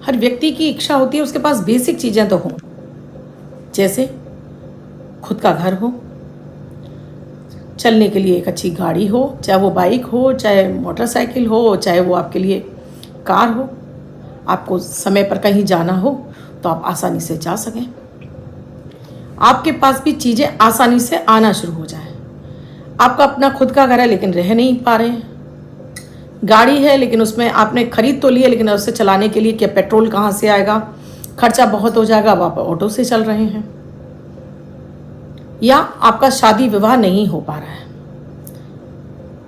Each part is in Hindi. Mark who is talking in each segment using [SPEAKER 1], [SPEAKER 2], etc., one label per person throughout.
[SPEAKER 1] हर व्यक्ति की इच्छा होती है उसके पास बेसिक चीज़ें तो हों, जैसे खुद का घर हो, चलने के लिए एक अच्छी गाड़ी हो, चाहे वो बाइक हो, चाहे मोटरसाइकिल हो, चाहे वो आपके लिए कार हो। आपको समय पर कहीं जाना हो तो आप आसानी से जा सकें, आपके पास भी चीज़ें आसानी से आना शुरू हो जाए। आपका अपना खुद का घर है लेकिन रह नहीं पा रहे हैं, गाड़ी है लेकिन उसमें आपने खरीद तो ली है लेकिन उसे चलाने के लिए क्या पेट्रोल कहाँ से आएगा, खर्चा बहुत हो जाएगा, अब आप ऑटो से चल रहे हैं। या आपका शादी विवाह नहीं हो पा रहा है,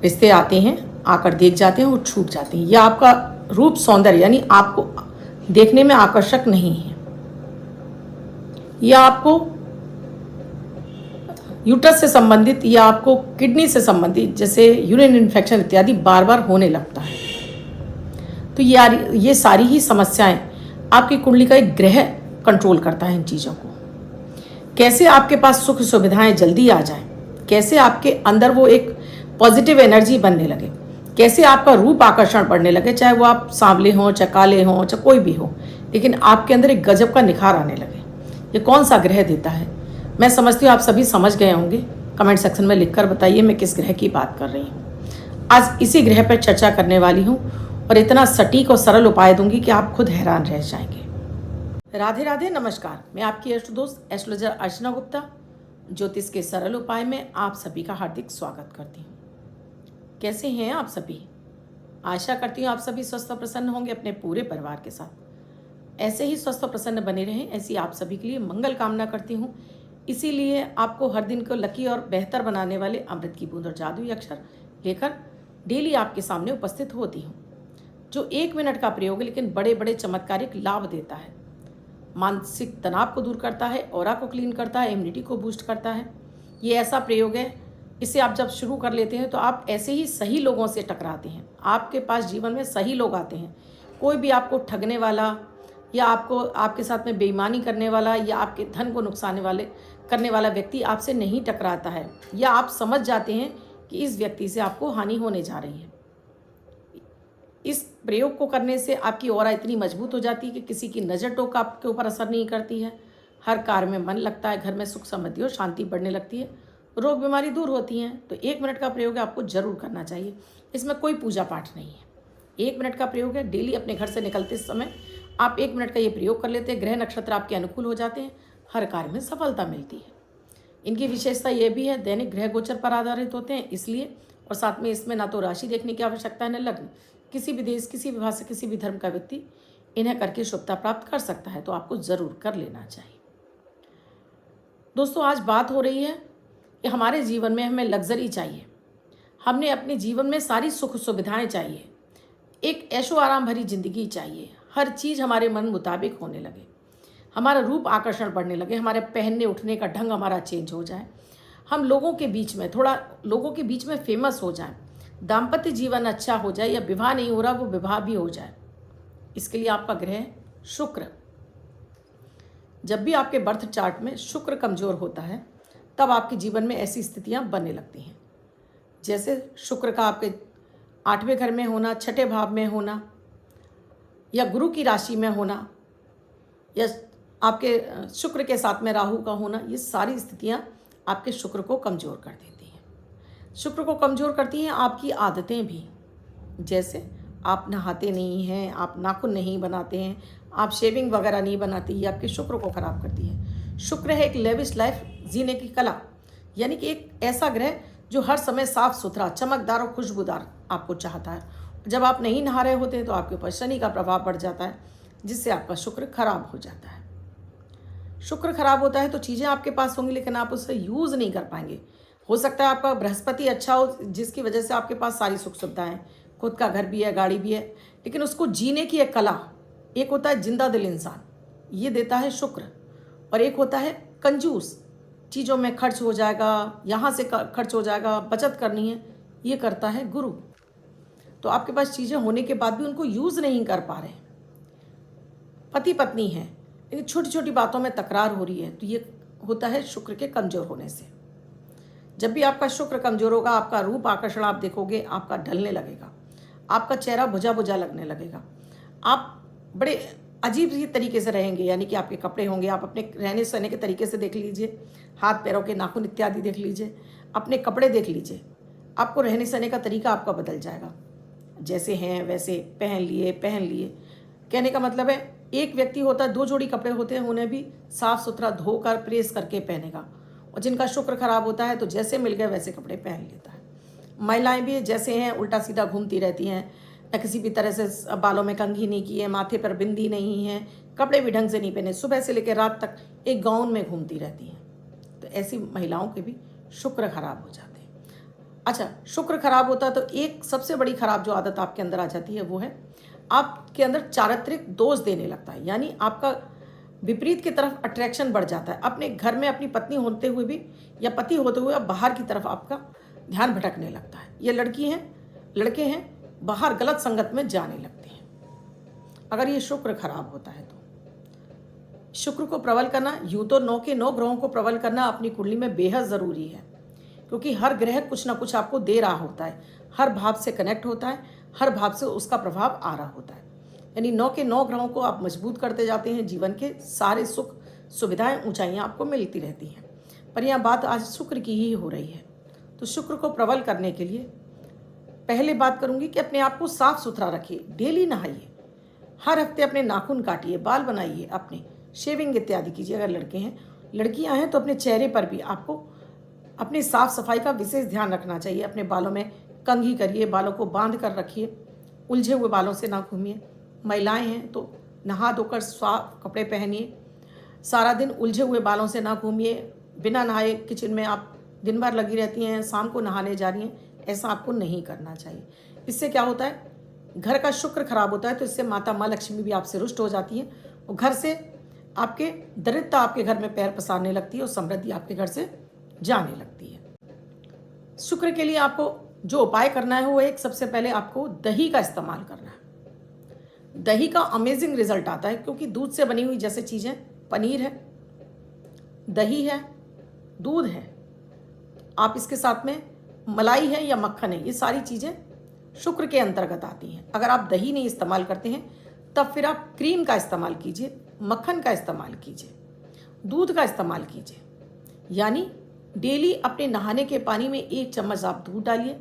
[SPEAKER 1] रिश्ते आते हैं, आकर देख जाते हैं और छूट जाते हैं। या आपका रूप सौंदर्य यानी आपको देखने में आकर्षक नहीं है, या आपको यूट्रस से संबंधित या आपको किडनी से संबंधित जैसे यूरिन इन्फेक्शन इत्यादि बार बार होने लगता है। तो ये सारी ही समस्याएं आपकी कुंडली का एक ग्रह कंट्रोल करता है इन चीज़ों को। कैसे आपके पास सुख सुविधाएं जल्दी आ जाएं, कैसे आपके अंदर वो एक पॉजिटिव एनर्जी बनने लगे, कैसे आपका रूप आकर्षण बढ़ने लगे, चाहे वो आप सांवले हों, चाहे काले हों, चाहे कोई भी हो, लेकिन आपके अंदर एक गजब का निखार आने लगे। ये कौन सा ग्रह देता है? मैं समझती हूँ आप सभी समझ गए होंगे। कमेंट सेक्शन में लिखकर बताइए मैं किस ग्रह की बात कर रही हूँ। आज इसी ग्रह पर चर्चा करने वाली हूँ और इतना सटीक और सरल उपाय दूंगी कि आप खुद हैरान रह जाएंगे। राधे राधे, नमस्कार। मैं आपकी इष्ट दोस्त एस्ट्रोलॉजर अर्चना गुप्ता ज्योतिष के सरल उपाय में आप सभी का हार्दिक स्वागत करती हूँ। कैसे हैं आप सभी? आशा करती हूँ आप सभी स्वस्थ और प्रसन्न होंगे अपने पूरे परिवार के साथ। ऐसे ही स्वस्थ और प्रसन्न बने रहें, ऐसी आप सभी के लिए मंगल कामना करती हूँ। इसीलिए आपको हर दिन को लकी और बेहतर बनाने वाले अमृत की बूंद और जादुई अक्षर लेकर डेली आपके सामने उपस्थित होती हूँ, जो 1 मिनट का प्रयोग है लेकिन बड़े बड़े चमत्कारिक लाभ देता है। मानसिक तनाव को दूर करता है, ऑरा को क्लीन करता है, इम्यूनिटी को बूस्ट करता है। ये ऐसा प्रयोग है, इसे आप जब शुरू कर लेते हैं तो आप ऐसे ही सही लोगों से टकराते हैं। आपके पास जीवन में सही लोग आते हैं। कोई भी आपको ठगने वाला या आपके साथ में बेईमानी करने वाला या आपके धन को नुकसान करने वाला व्यक्ति आपसे नहीं टकराता है, या आप समझ जाते हैं कि इस व्यक्ति से आपको हानि होने जा रही है। इस प्रयोग को करने से आपकी ऑरा इतनी मजबूत हो जाती है कि किसी की नज़र टोक आपके ऊपर असर नहीं करती है। हर कार्य में मन लगता है, घर में सुख समृद्धि और शांति बढ़ने लगती है, रोग बीमारी दूर होती हैं। तो 1 मिनट का प्रयोग आपको जरूर करना चाहिए। इसमें कोई पूजा पाठ नहीं है, 1 मिनट का प्रयोग है। डेली अपने घर से निकलते समय आप 1 मिनट का ये प्रयोग कर लेते हैं, ग्रह नक्षत्र आपके अनुकूल हो जाते हैं, हर कार्य में सफलता मिलती है। इनकी विशेषता ये भी है, दैनिक ग्रह गोचर पर आधारित होते हैं इसलिए, और साथ में इसमें ना तो राशि देखने की आवश्यकता है न लग्न। किसी भी देश, किसी भी भाषा, किसी भी धर्म का व्यक्ति इन्हें करके शुभता प्राप्त कर सकता है, तो आपको ज़रूर कर लेना चाहिए। दोस्तों, आज बात हो रही है कि हमारे जीवन में हमें लग्जरी चाहिए, हमने अपने जीवन में सारी सुख सुविधाएं चाहिए, एक ऐशो आराम भरी जिंदगी चाहिए, हर चीज़ हमारे मन मुताबिक होने लगे, हमारा रूप आकर्षण बढ़ने लगे, हमारे पहनने उठने का ढंग हमारा चेंज हो जाए, हम लोगों के बीच में फेमस हो जाए, दाम्पत्य जीवन अच्छा हो जाए, या विवाह नहीं हो रहा वो विवाह भी हो जाए। इसके लिए आपका ग्रह शुक्र, जब भी आपके बर्थ चार्ट में शुक्र कमज़ोर होता है तब आपके जीवन में ऐसी स्थितियां बनने लगती हैं। जैसे शुक्र का आपके 8वें घर में होना, 6ठे भाव में होना, या गुरु की राशि में होना, या आपके शुक्र के साथ में राहु का होना, ये सारी स्थितियां आपके शुक्र को कमज़ोर कर देती हैं। शुक्र को कमज़ोर करती हैं आपकी आदतें भी, जैसे आप नहाते नहीं हैं, आप नाखून नहीं बनाते हैं, आप शेविंग वगैरह नहीं बनाती, ये आपके शुक्र को ख़राब करती है। शुक्र है एक लेविश लाइफ जीने की कला, यानी कि एक ऐसा ग्रह जो हर समय साफ सुथरा, चमकदार और खुशबूदार आपको चाहता है। जब आप नहीं नहा रहे होते हैं तो आपके ऊपर शनि का प्रभाव बढ़ जाता है, जिससे आपका शुक्र खराब हो जाता है। शुक्र खराब होता है तो चीज़ें आपके पास होंगी लेकिन आप उसे यूज़ नहीं कर पाएंगे। हो सकता है आपका बृहस्पति अच्छा हो, जिसकी वजह से आपके पास सारी सुख सुविधाएं, खुद का घर भी है, गाड़ी भी है, लेकिन उसको जीने की एक कला, एक होता है जिंदा दिल इंसान, ये देता है शुक्र, और एक होता है कंजूस, चीज़ों में खर्च हो जाएगा, यहाँ से खर्च हो जाएगा, बचत करनी है, ये करता है गुरु। तो आपके पास चीज़ें होने के बाद भी उनको यूज़ नहीं कर पा रहे। पति पत्नी है लेकिन छोटी छोटी बातों में तकरार हो रही है, तो ये होता है शुक्र के कमज़ोर होने से। जब भी आपका शुक्र कमज़ोर होगा, आपका रूप आकर्षण आप देखोगे आपका ढलने लगेगा, आपका चेहरा बुझा बुझा लगने लगेगा, आप बड़े अजीब सी तरीके से रहेंगे, यानी कि आपके कपड़े होंगे, आप अपने रहने सहने के तरीके से देख लीजिए, हाथ पैरों के नाखून इत्यादि देख लीजिए, अपने कपड़े देख लीजिए, आपको रहने सहने का तरीका आपका बदल जाएगा। जैसे हैं वैसे पहन लिए पहन लिए। कहने का मतलब है, एक व्यक्ति होता है, 2 जोड़ी कपड़े होते हैं, उन्हें भी साफ सुथरा धोकर प्रेस करके पहनेगा। और जिनका शुक्र खराब होता है तो जैसे मिल गए वैसे कपड़े पहन लेता है। महिलाएं भी जैसे हैं उल्टा सीधा घूमती रहती हैं, न किसी भी तरह से बालों में कंघी नहीं की है, माथे पर बिंदी नहीं है, कपड़े भी ढंग से नहीं पहने, सुबह से लेकर रात तक एक गाउन में घूमती रहती हैं। तो ऐसी महिलाओं के भी शुक्र खराब हो जाते हैं। अच्छा, शुक्र खराब होता है तो एक सबसे बड़ी खराब जो आदत आपके अंदर आ जाती है वो है, आपके अंदर चारित्रिक दोष देने लगता है, यानी आपका विपरीत की तरफ अट्रैक्शन बढ़ जाता है। अपने घर में अपनी पत्नी होते हुए भी या पति होते हुए बाहर की तरफ आपका ध्यान भटकने लगता है। ये लड़की हैं, लड़के हैं, बाहर गलत संगत में जाने लगते हैं अगर ये शुक्र खराब होता है तो। शुक्र को प्रबल करना, यूं तो 9 के 9 ग्रहों को प्रबल करना अपनी कुंडली में बेहद ज़रूरी है, क्योंकि हर ग्रह कुछ ना कुछ आपको दे रहा होता है, हर भाव से कनेक्ट होता है, हर भाव से उसका प्रभाव आ रहा होता है। यानी 9 के 9 ग्रहों को आप मजबूत करते जाते हैं, जीवन के सारे सुख सुविधाएं ऊंचाइयां आपको मिलती रहती हैं। पर यह बात आज शुक्र की ही हो रही है। तो शुक्र को प्रबल करने के लिए पहले बात करूंगी कि अपने आप को साफ सुथरा रखिए, डेली नहाइए, हर हफ्ते अपने नाखून काटिए, बाल बनाइए, अपने शेविंग इत्यादि कीजिए। अगर लड़के हैं, लड़कियां हैं तो अपने चेहरे पर भी आपको अपनी साफ सफाई का विशेष ध्यान रखना चाहिए। अपने बालों में कंघी करिए, बालों को बांध कर रखिए, उलझे हुए बालों से ना घूमिए। महिलाएं हैं तो नहा धोकर साफ कपड़े पहनिए, सारा दिन उलझे हुए बालों से ना घूमिए। बिना नहाए किचन में आप दिन भर लगी रहती हैं, शाम को नहाने जा रही हैं, ऐसा आपको नहीं करना चाहिए। इससे क्या होता है, घर का शुक्र खराब होता है, तो इससे माता माँ लक्ष्मी भी आपसे रुष्ट हो जाती हैं और घर से आपके दरिद्रता आपके घर में पैर पसारने लगती है और समृद्धि आपके घर से जाने लगती है। शुक्र के लिए आपको जो उपाय करना है वो एक, सबसे पहले आपको दही का इस्तेमाल करना है। दही का अमेजिंग रिजल्ट आता है, क्योंकि दूध से बनी हुई जैसे चीज़ें, पनीर है, दही है, दूध है, आप इसके साथ में मलाई है या मक्खन है, ये सारी चीज़ें शुक्र के अंतर्गत आती हैं। अगर आप दही नहीं इस्तेमाल करते हैं तब फिर आप क्रीम का इस्तेमाल कीजिए, मक्खन का इस्तेमाल कीजिए, दूध का इस्तेमाल कीजिए। यानी डेली अपने नहाने के पानी में 1 चम्मच आप दूध डालिए,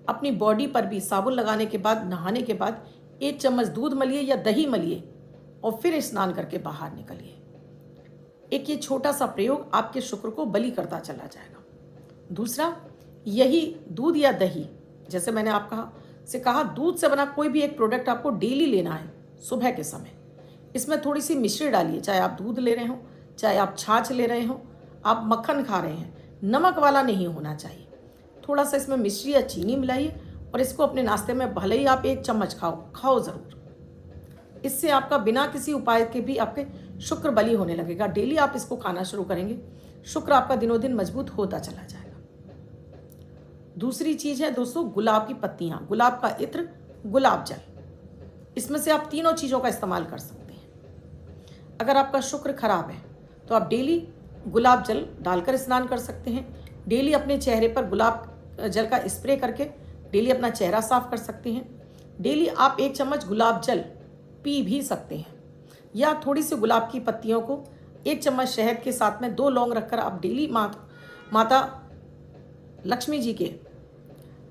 [SPEAKER 1] अपनी बॉडी पर भी साबुन लगाने के बाद, नहाने के बाद 1 चम्मच दूध मलिए या दही मलिए और फिर स्नान करके बाहर निकलिए। एक ये छोटा सा प्रयोग आपके शुक्र को बली करता चला जाएगा। दूसरा, यही दूध या दही, जैसे मैंने आपसे कहा, दूध से बना कोई भी एक प्रोडक्ट आपको डेली लेना है सुबह के समय। इसमें थोड़ी सी मिश्री डालिए, चाहे आप दूध ले रहे हो, चाहे आप छाछ ले रहे हो, आप मक्खन खा रहे हैं, नमक वाला नहीं होना चाहिए। थोड़ा सा इसमें मिश्री या चीनी मिलाइए और इसको अपने नाश्ते में भले ही आप 1 चम्मच खाओ ज़रूर। इससे आपका बिना किसी उपाय के भी आपके शुक्र बली होने लगेगा। डेली आप इसको खाना शुरू करेंगे, शुक्र आपका दिनों दिन मजबूत होता चला जाएगा। दूसरी चीज़ है दोस्तों, गुलाब की पत्तियाँ, गुलाब का इत्र, गुलाब जल। इसमें से आप तीनों चीज़ों का इस्तेमाल कर सकते हैं। अगर आपका शुक्र खराब है तो आप डेली गुलाब जल डालकर स्नान कर सकते हैं। डेली अपने चेहरे पर गुलाब जल का स्प्रे करके डेली अपना चेहरा साफ कर सकते हैं। डेली आप 1 चम्मच गुलाब जल पी भी सकते हैं, या थोड़ी सी गुलाब की पत्तियों को 1 चम्मच शहद के साथ में 2 लौंग रखकर आप डेली माता लक्ष्मी जी के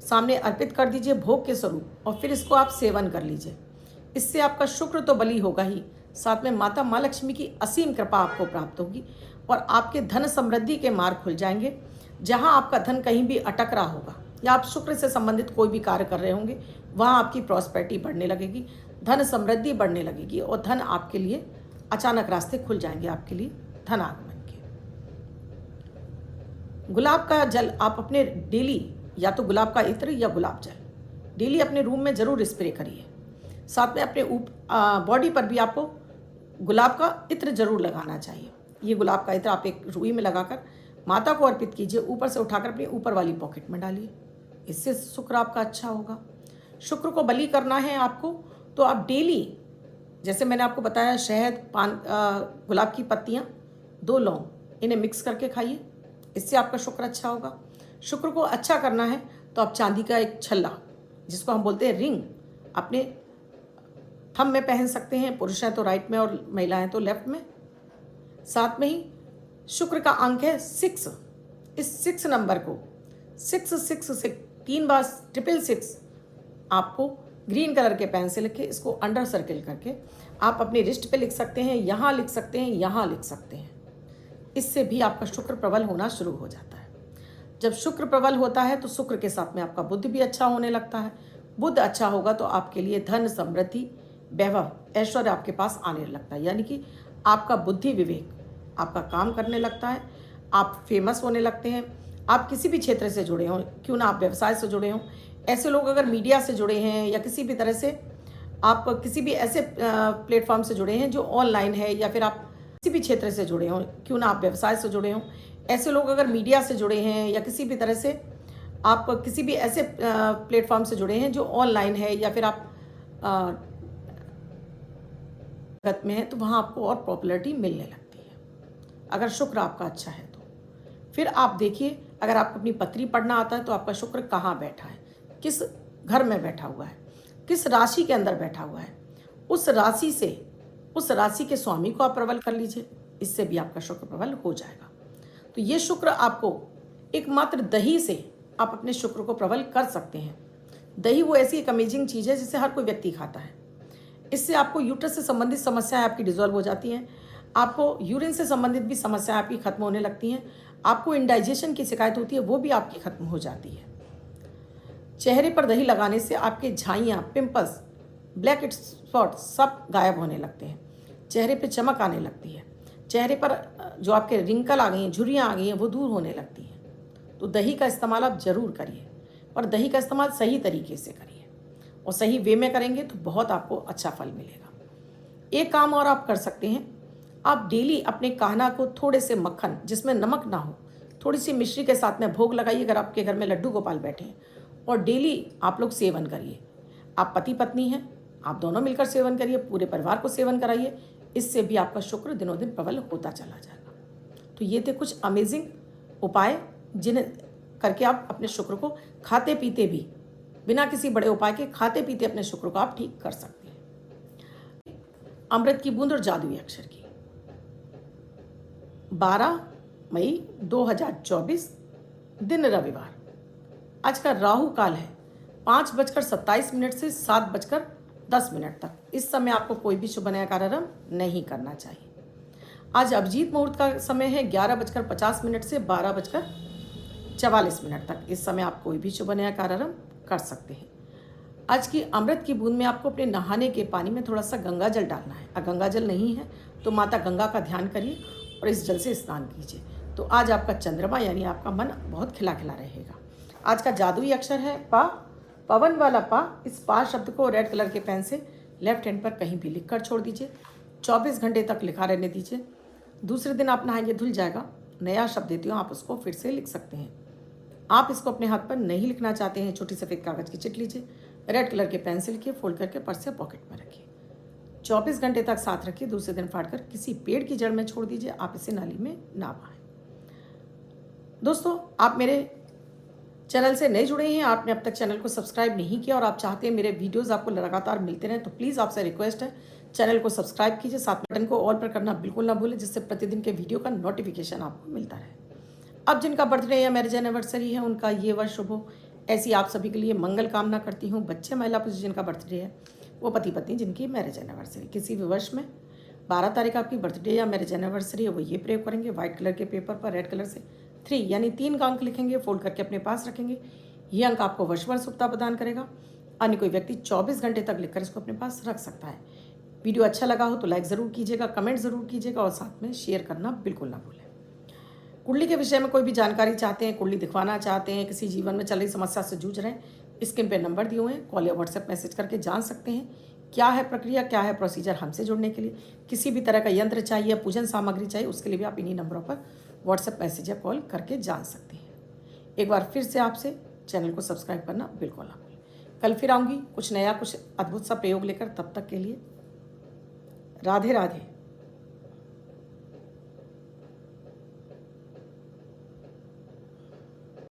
[SPEAKER 1] सामने अर्पित कर दीजिए भोग के स्वरूप, और फिर इसको आप सेवन कर लीजिए। इससे आपका शुक्र तो बली होगा ही, साथ में माता माँ लक्ष्मी की असीम कृपा आपको प्राप्त होगी और आपके धन समृद्धि के मार्ग खुल जाएंगे। जहाँ आपका धन कहीं भी अटक रहा होगा या आप शुक्र से संबंधित कोई भी कार्य कर रहे होंगे, वहाँ आपकी प्रॉस्पेरिटी बढ़ने लगेगी, धन समृद्धि बढ़ने लगेगी और धन आपके लिए अचानक रास्ते खुल जाएंगे, आपके लिए धन आगमन के। गुलाब का जल आप अपने डेली, या तो गुलाब का इत्र या गुलाब जल डेली अपने रूम में ज़रूर स्प्रे करिए। साथ में अपने बॉडी पर भी आपको गुलाब का इत्र जरूर लगाना चाहिए। ये गुलाब का इत्र आप एक रुई में लगाकर माता को अर्पित कीजिए, ऊपर से उठाकर अपनी ऊपर वाली पॉकेट में डालिए। इससे शुक्र आपका अच्छा होगा। शुक्र को बलि करना है आपको तो आप डेली, जैसे मैंने आपको बताया, शहद, पान, गुलाब की पत्तियाँ, 2 लौंग, इन्हें मिक्स करके खाइए। इससे आपका शुक्र अच्छा होगा। शुक्र को अच्छा करना है तो आप चांदी का एक छल्ला, जिसको हम बोलते हैं रिंग, अपने थंब में पहन सकते हैं, पुरुष हैं तो राइट में और महिलाएं तो लेफ्ट में। साथ में ही शुक्र का अंक है 6। इस 6 नंबर को 666 3 बार 666 आपको ग्रीन कलर के पेन से लिख के इसको अंडर सर्किल करके आप अपनी रिस्ट पे लिख सकते हैं, यहाँ लिख सकते हैं, यहाँ लिख सकते हैं। इससे भी आपका शुक्र प्रबल होना शुरू हो जाता है। जब शुक्र प्रबल होता है तो शुक्र के साथ में आपका बुद्ध भी अच्छा होने लगता है। बुद्ध अच्छा होगा तो आपके लिए धन, समृद्धि, वैभव, ऐश्वर्य आपके पास आने लगता है। यानी कि आपका बुद्धि विवेक आपका काम करने लगता है, आप फेमस होने लगते हैं। आप किसी भी क्षेत्र से जुड़े हों, क्यों ना आप व्यवसाय से जुड़े हों, ऐसे लोग अगर मीडिया से जुड़े हैं या किसी भी तरह से आप किसी भी ऐसे प्लेटफॉर्म से जुड़े हैं जो ऑनलाइन है, या फिर आप किसी भी क्षेत्र से जुड़े हों, क्यों ना आप व्यवसाय से जुड़े हों, ऐसे लोग अगर मीडिया से जुड़े हैं या किसी भी तरह से आप किसी भी ऐसे प्लेटफॉर्म से जुड़े हैं जो ऑनलाइन है, या फिर आप जगत में है, तो वहाँ आपको और पॉपुलैरिटी मिलने लगती है अगर शुक्र आपका अच्छा है तो। फिर आप देखिए, अगर आपको अपनी पत्री पढ़ना आता है तो आपका शुक्र कहाँ बैठा है, किस घर में बैठा हुआ है, किस राशि के अंदर बैठा हुआ है, उस राशि के स्वामी को आप प्रबल कर लीजिए, इससे भी आपका शुक्र प्रबल हो जाएगा। तो ये शुक्र आपको एकमात्र दही से आप अपने शुक्र को प्रबल कर सकते हैं। दही वो ऐसी एक अमेजिंग चीज़ है जिसे हर कोई व्यक्ति खाता है। इससे आपको यूट्रस से संबंधित समस्याएं आपकी डिजॉल्व हो जाती हैं, आपको यूरिन से संबंधित भी समस्याएं आपकी खत्म होने लगती हैं, आपको इंडाइजेशन की शिकायत होती है वो भी आपकी खत्म हो जाती है। चेहरे पर दही लगाने से आपके झाइयाँ, पिंपल्स, ब्लैक स्पॉट सब गायब होने लगते हैं, चेहरे पे चमक आने लगती है, चेहरे पर जो आपके रिंकल आ गई हैं, झुर्रियाँ आ गई हैं, वो दूर होने लगती हैं। तो दही का इस्तेमाल आप ज़रूर करिए, और दही का इस्तेमाल सही तरीके से करिए, और सही वे में करेंगे तो बहुत आपको अच्छा फल मिलेगा। एक काम और आप कर सकते हैं, आप डेली अपने कान्हा को थोड़े से मक्खन जिसमें नमक ना हो, थोड़ी सी मिश्री के साथ में भोग लगाइए अगर आपके घर में लड्डू गोपाल बैठे हैं, और डेली आप लोग सेवन करिए। आप पति पत्नी हैं, आप दोनों मिलकर सेवन करिए, पूरे परिवार को सेवन कराइए, इससे भी आपका शुक्र दिनों दिन प्रबल होता चला जाएगा। तो ये थे कुछ अमेजिंग उपाय जिन्हें करके आप अपने शुक्र को खाते पीते भी, बिना किसी बड़े उपाय के खाते पीते अपने शुक्र को आप ठीक कर सकते हैं। अमृत की बूंद और जादुई अक्षर की 12 मई 2024 दिन रविवार। आज का राहु काल है 5:27 से 7:10 तक। इस समय आपको कोई भी शुभ नया कार्यारंभ नहीं करना चाहिए। आज अभिजीत मुहूर्त का समय है 11:50 से 12:44 तक। इस समय आप कोई भी शुभ नया कार्यारंभ कर सकते हैं। आज की अमृत की बूंद में आपको अपने नहाने के पानी में थोड़ा सा गंगा जल डालना है। अगर गंगा जल नहीं है तो माता गंगा का ध्यान करिए और इस जल से स्नान कीजिए। तो आज आपका चंद्रमा यानी आपका मन बहुत खिला खिला रहेगा। आज का जादुई अक्षर है पा, पवन वाला पा। इस पा शब्द को रेड कलर के पेन से लेफ्ट हैंड पर कहीं भी लिख कर छोड़ दीजिए। 24 घंटे तक लिखा रहने दीजिए। दूसरे दिन आप नहाएंगे धुल जाएगा। नया शब्द देती हूँ, आप उसको फिर से लिख सकते हैं। आप इसको अपने हाथ पर नहीं लिखना चाहते हैं, छोटी सफ़ेद कागज़ की चिट लीजिए, रेड कलर के पेन से लिखिए, फोल्ड करके पर्स या पॉकेट में रखिए। 24 घंटे तक साथ रखिए। दूसरे दिन फाड़ कर किसी पेड़ की जड़ में छोड़ दीजिए। आप इसे नाली में ना बहाएं। दोस्तों, आप मेरे चैनल से नए जुड़े हैं, आपने अब तक चैनल को सब्सक्राइब नहीं किया और आप चाहते हैं मेरे वीडियोस आपको लगातार मिलते रहें, तो प्लीज़ आपसे रिक्वेस्ट है चैनल को सब्सक्राइब कीजिए। साथ में बटन को ऑल पर करना बिल्कुल ना भूलें, जिससे प्रतिदिन के वीडियो का नोटिफिकेशन आपको मिलता रहे। अब जिनका बर्थडे या मैरिज एनिवर्सरी है उनका ये वर्ष शुभ हो, ऐसी आप सभी के लिए मंगल कामना करती हूँ। बच्चे, महिला पुरुष जिनका बर्थडे है, वो पति पत्नी जिनकी मैरिज एनिवर्सरी, किसी भी वर्ष में 12 तारीख आपकी बर्थडे या मैरिज एनिवर्सरी है, वो ये प्रयोग करेंगे। व्हाइट कलर के पेपर पर रेड कलर से 3 यानी 3 का अंक लिखेंगे, फोल्ड करके अपने पास रखेंगे। ये अंक आपको वर्षभर शुभता प्रदान करेगा। अन्य कोई व्यक्ति 24 घंटे तक लिखकर इसको अपने पास रख सकता है। वीडियो अच्छा लगा हो तो लाइक ज़रूर कीजिएगा, कमेंट ज़रूर कीजिएगा और साथ में शेयर करना बिल्कुल ना भूलें। कुंडली के विषय में कोई भी जानकारी चाहते हैं, कुंडली दिखवाना चाहते हैं, किसी जीवन में चल रही समस्या से जूझ रहे हैं, स्क्रीन पे नंबर दिए हुए हैं, कॉल या व्हाट्सएप मैसेज करके जान सकते हैं क्या है प्रक्रिया, क्या है प्रोसीजर हमसे जुड़ने के लिए। किसी भी तरह का यंत्र चाहिए, पूजन सामग्री चाहिए, उसके लिए भी आप इन्हीं नंबरों पर व्हाट्सएप मैसेज या कॉल करके जान सकते हैं। एक बार फिर से आपसे चैनल को सब्सक्राइब करना बिल्कुल ना भूलें। कल फिर आऊँगी कुछ नया, कुछ अद्भुत सा प्रयोग लेकर। तब तक के लिए राधे राधे।